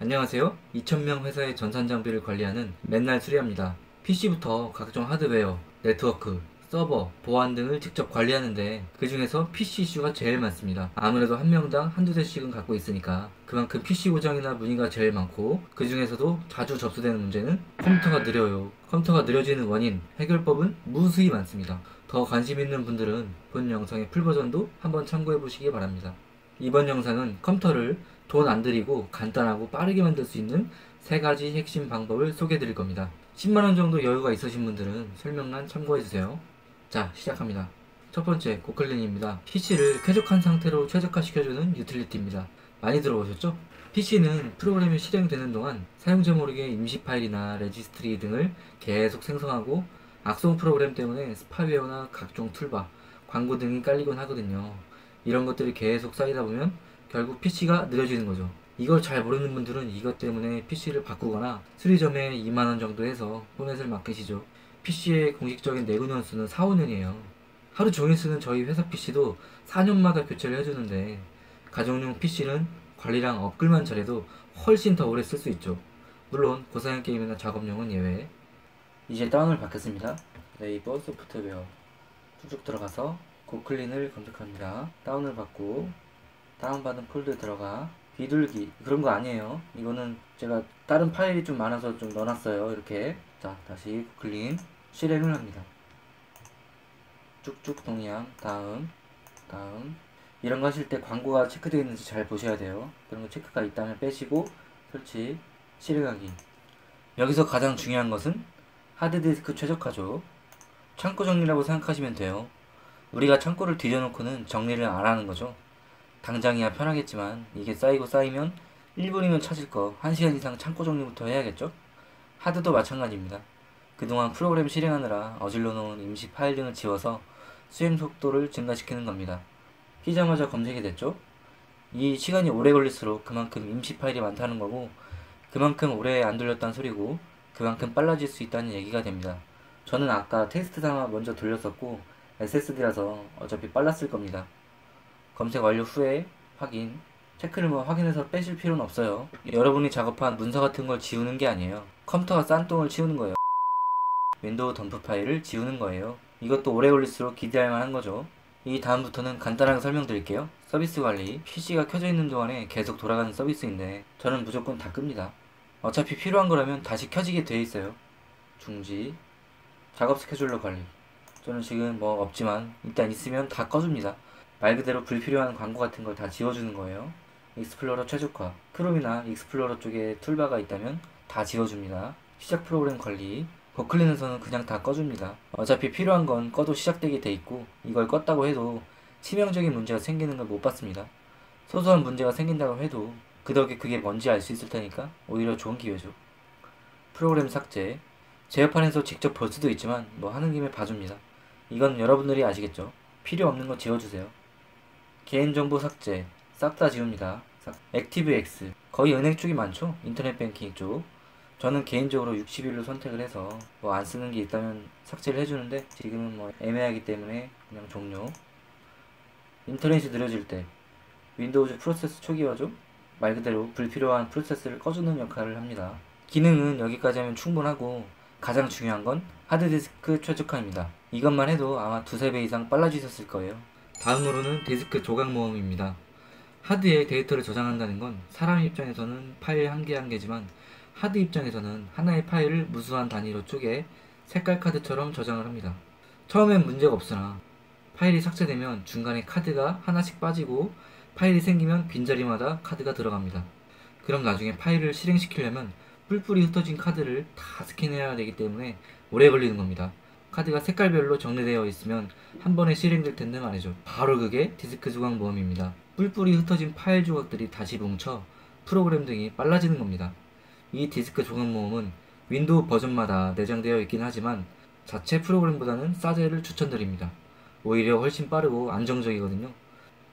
안녕하세요. 2000명 회사의 전산 장비를 관리하는 맨날 수리합니다. PC부터 각종 하드웨어, 네트워크, 서버, 보안 등을 직접 관리하는데 그 중에서 PC 이슈가 제일 많습니다. 아무래도 한 명당 한두 대씩은 갖고 있으니까 그만큼 PC 고장이나 문의가 제일 많고 그 중에서도 자주 접수되는 문제는 컴퓨터가 느려요. 컴퓨터가 느려지는 원인, 해결법은 무수히 많습니다. 더 관심 있는 분들은 본 영상의 풀버전도 한번 참고해 보시기 바랍니다. 이번 영상은 컴퓨터를 돈 안 들이고 간단하고 빠르게 만들 수 있는 3가지 핵심 방법을 소개해 드릴 겁니다. 10만원 정도 여유가 있으신 분들은 설명란 참고해 주세요. 자, 시작합니다. 첫 번째, 고클린입니다. PC를 쾌적한 상태로 최적화시켜주는 유틸리티입니다. 많이 들어보셨죠? PC는 프로그램이 실행되는 동안 사용자 모르게 임시 파일이나 레지스트리 등을 계속 생성하고 악성 프로그램 때문에 스파이웨어나 각종 툴바, 광고 등이 깔리곤 하거든요. 이런 것들이 계속 쌓이다 보면 결국 PC가 느려지는 거죠. 이걸 잘 모르는 분들은 이것 때문에 PC를 바꾸거나 수리점에 2만원 정도 해서 포맷을 맡기시죠. PC의 공식적인 내구년 수는 4, 5년이에요. 하루 종일 쓰는 저희 회사 PC도 4년마다 교체를 해주는데 가정용 PC는 관리랑 업글만 잘해도 훨씬 더 오래 쓸 수 있죠. 물론 고사양 게임이나 작업용은 예외. 이제 다운을 받겠습니다. 네이버 소프트웨어 쭉 들어가서 고클린을 검색합니다. 다운을 받고 다운받은 폴더에 들어가 비둘기 그런 거 아니에요. 이거는 제가 다른 파일이 좀 많아서 좀 넣어놨어요. 이렇게. 자, 다시 고클린 실행을 합니다. 쭉쭉 동향 다음 이런 거 하실 때 광고가 체크되어 있는지 잘 보셔야 돼요. 그런 거 체크가 있다면 빼시고 설치 실행하기. 여기서 가장 중요한 것은 하드디스크 최적화죠. 창고 정리라고 생각하시면 돼요. 우리가 창고를 뒤져놓고는 정리를 안 하는 거죠. 당장이야 편하겠지만 이게 쌓이고 쌓이면 1분이면 찾을 거 1시간 이상 창고 정리부터 해야겠죠? 하드도 마찬가지입니다. 그동안 프로그램 실행하느라 어질러 놓은 임시 파일 등을 지워서 수행 속도를 증가시키는 겁니다. 키자마자 검색이 됐죠? 이 시간이 오래 걸릴수록 그만큼 임시 파일이 많다는 거고 그만큼 오래 안 돌렸다는 소리고 그만큼 빨라질 수 있다는 얘기가 됩니다. 저는 아까 테스트 삼아 먼저 돌렸었고 SSD라서 어차피 빨랐을 겁니다. 검색 완료 후에 확인 체크를 확인해서 빼실 필요는 없어요. 여러분이 작업한 문서 같은 걸 지우는 게 아니에요. 컴퓨터가 싼 똥을 치우는 거예요. 윈도우 덤프 파일을 지우는 거예요. 이것도 오래 걸릴수록 기대할 만한 거죠. 이 다음부터는 간단하게 설명드릴게요. 서비스 관리, PC가 켜져 있는 동안에 계속 돌아가는 서비스인데 저는 무조건 다 끕니다. 어차피 필요한 거라면 다시 켜지게 돼 있어요. 중지, 작업 스케줄러 관리. 저는 지금 뭐 없지만 일단 있으면 다 꺼줍니다. 말 그대로 불필요한 광고 같은 걸 다 지워주는 거예요. 익스플로러 최적화, 크롬이나 익스플로러 쪽에 툴바가 있다면 다 지워줍니다. 시작 프로그램 관리, 고클린에서는 그냥 다 꺼줍니다. 어차피 필요한 건 꺼도 시작되게 돼 있고 이걸 껐다고 해도 치명적인 문제가 생기는 걸 못 봤습니다. 소소한 문제가 생긴다고 해도 그 덕에 그게 뭔지 알 수 있을 테니까 오히려 좋은 기회죠. 프로그램 삭제, 제어판에서 직접 볼 수도 있지만 뭐 하는 김에 봐줍니다. 이건 여러분들이 아시겠죠? 필요 없는 거 지워주세요. 개인정보 삭제, 싹 다 지웁니다. 액티브엑스, 거의 은행 쪽이 많죠? 인터넷 뱅킹 쪽. 저는 개인적으로 60일로 선택을 해서 뭐 안 쓰는 게 있다면 삭제를 해주는데 지금은 뭐 애매하기 때문에 그냥 종료. 인터넷이 느려질 때 윈도우즈 프로세스 초기화죠? 말 그대로 불필요한 프로세스를 꺼주는 역할을 합니다. 기능은 여기까지 하면 충분하고 가장 중요한 건 하드디스크 최적화입니다. 이것만 해도 아마 2~3배 이상 빨라지셨을 거예요. 다음으로는 디스크 조각 모음입니다. 하드에 데이터를 저장한다는 건 사람 입장에서는 파일 한 개 한 개지만 하드 입장에서는 하나의 파일을 무수한 단위로 쪼개 색깔 카드처럼 저장을 합니다. 처음엔 문제가 없으나 파일이 삭제되면 중간에 카드가 하나씩 빠지고 파일이 생기면 빈자리마다 카드가 들어갑니다. 그럼 나중에 파일을 실행시키려면 뿔뿔이 흩어진 카드를 다 스캔해야 되기 때문에 오래 걸리는 겁니다. 카드가 색깔별로 정리되어 있으면 한 번에 실행될 텐데 말이죠. 바로 그게 디스크 조각 모음입니다. 뿔뿔이 흩어진 파일 조각들이 다시 뭉쳐 프로그램 등이 빨라지는 겁니다. 이 디스크 조각 모음은 윈도우 버전마다 내장되어 있긴 하지만 자체 프로그램보다는 싸제를 추천드립니다. 오히려 훨씬 빠르고 안정적이거든요.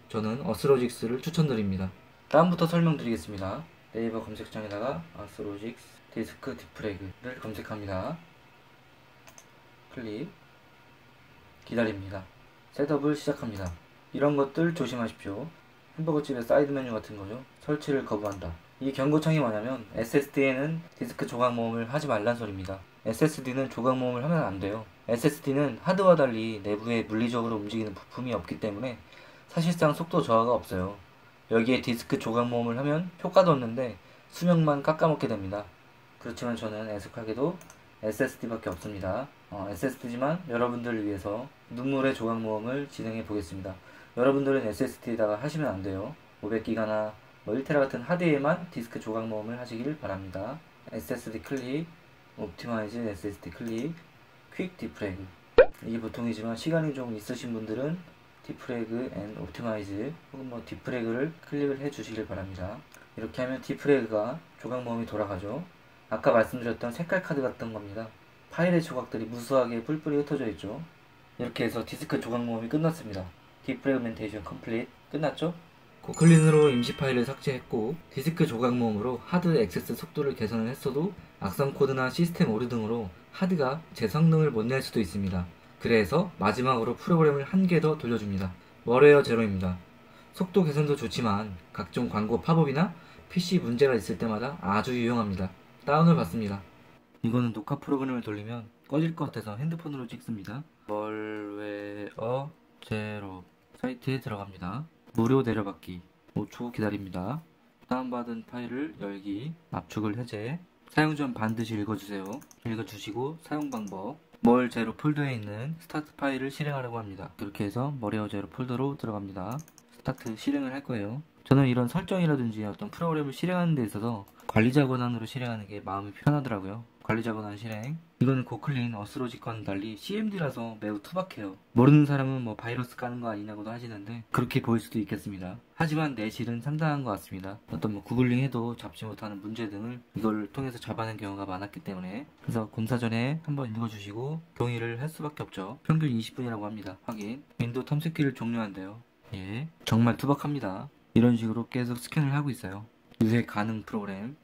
저는 어스로직스를 추천드립니다. 다음부터 설명드리겠습니다. 네이버 검색창에다가 어스로직스 디스크 디프레그를 검색합니다. 클릭, 기다립니다. 셋업을 시작합니다. 이런 것들 조심하십시오. 햄버거집의 사이드 메뉴 같은 거죠. 설치를 거부한다. 이 경고창이 뭐냐면 SSD에는 디스크 조각 모음을 하지 말란 소리입니다. SSD는 조각 모음을 하면 안 돼요. SSD는 하드와 달리 내부에 물리적으로 움직이는 부품이 없기 때문에 사실상 속도 저하가 없어요. 여기에 디스크 조각 모음을 하면 효과도 없는데 수명만 깎아먹게 됩니다. 그렇지만 저는 애석하게도 SSD밖에 없습니다. SSD지만 여러분들을 위해서 눈물의 조각 모음을 진행해 보겠습니다. 여러분들은 SSD에다가 하시면 안 돼요. 500기가나 1테라 같은 하드에만 디스크 조각 모음을 하시길 바랍니다. SSD 클릭, 옵티마이즈 SSD 클릭, 퀵 디프래그. 이게 보통이지만 시간이 좀 있으신 분들은 디프래그 앤 옵티마이즈 혹은 뭐 디프래그를 클릭을 해 주시길 바랍니다. 이렇게 하면 디프래그가 조각 모음이 돌아가죠. 아까 말씀드렸던 색깔 카드 같은 겁니다. 파일의 조각들이 무수하게 뿔뿔이 흩어져 있죠. 이렇게 해서 디스크 조각 모음이 끝났습니다. 디프래그멘테이션 컴플릿 끝났죠? 고클린으로 임시 파일을 삭제했고 디스크 조각 모음으로 하드 액세스 속도를 개선을 했어도 악성 코드나 시스템 오류 등으로 하드가 제 성능을 못 낼 수도 있습니다. 그래서 마지막으로 프로그램을 한 개 더 돌려줍니다. 월웨어 제로입니다. 속도 개선도 좋지만 각종 광고 팝업이나 PC 문제가 있을 때마다 아주 유용합니다. 다운을 받습니다. 이거는 녹화 프로그램을 돌리면 꺼질 것 같아서 핸드폰으로 찍습니다. 월웨어 제로 사이트에 들어갑니다. 무료 내려받기 5초 기다립니다. 다운받은 파일을 열기, 압축을 해제. 사용 전 반드시 읽어주세요. 읽어주시고 사용 방법. 멀 제로 폴더에 있는 스타트 파일을 실행하려고 합니다. 그렇게 해서 머리어 제로 폴더로 들어갑니다. 스타트 실행을 할 거예요. 저는 이런 설정이라든지 어떤 프로그램을 실행하는 데 있어서 관리자 권한으로 실행하는 게 마음이 편하더라고요. 관리자 권한 실행. 이거는 고클린 어스로직과는 달리 CMD라서 매우 투박해요. 모르는 사람은 뭐 바이러스 까는 거 아니냐고도 하시는데 그렇게 보일 수도 있겠습니다. 하지만 내실은 상당한 것 같습니다. 어떤 뭐 구글링 해도 잡지 못하는 문제 등을 이걸 통해서 잡아낸 경우가 많았기 때문에 그래서 공사 전에 한번 읽어주시고 동의를 할 수밖에 없죠. 평균 20분이라고 합니다. 확인. 윈도우 탐색기를 종료한대요. 예, 정말 투박합니다. 이런 식으로 계속 스캔을 하고 있어요. 유해 가능 프로그램.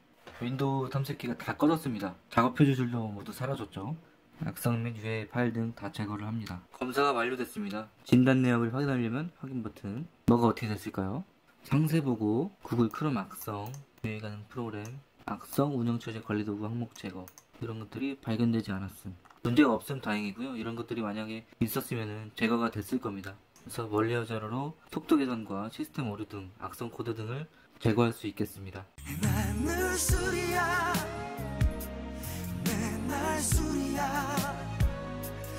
윈도우 탐색기가 다 꺼졌습니다. 작업 표지들도 모두 사라졌죠. 악성 및 유해 파일 등 다 제거를 합니다. 검사가 완료됐습니다. 진단 내역을 확인하려면 확인 버튼. 뭐가 어떻게 됐을까요? 상세 보고 구글 크롬 악성 유해 가능 프로그램 악성 운영처제 관리도구 항목 제거 이런 것들이 발견되지 않았음. 문제가 없음 다행이고요. 이런 것들이 만약에 있었으면 제거가 됐을 겁니다. 그래서 월웨어 제로로 속도 개선과 시스템 오류 등 악성 코드 등을 제거할 수 있겠습니다.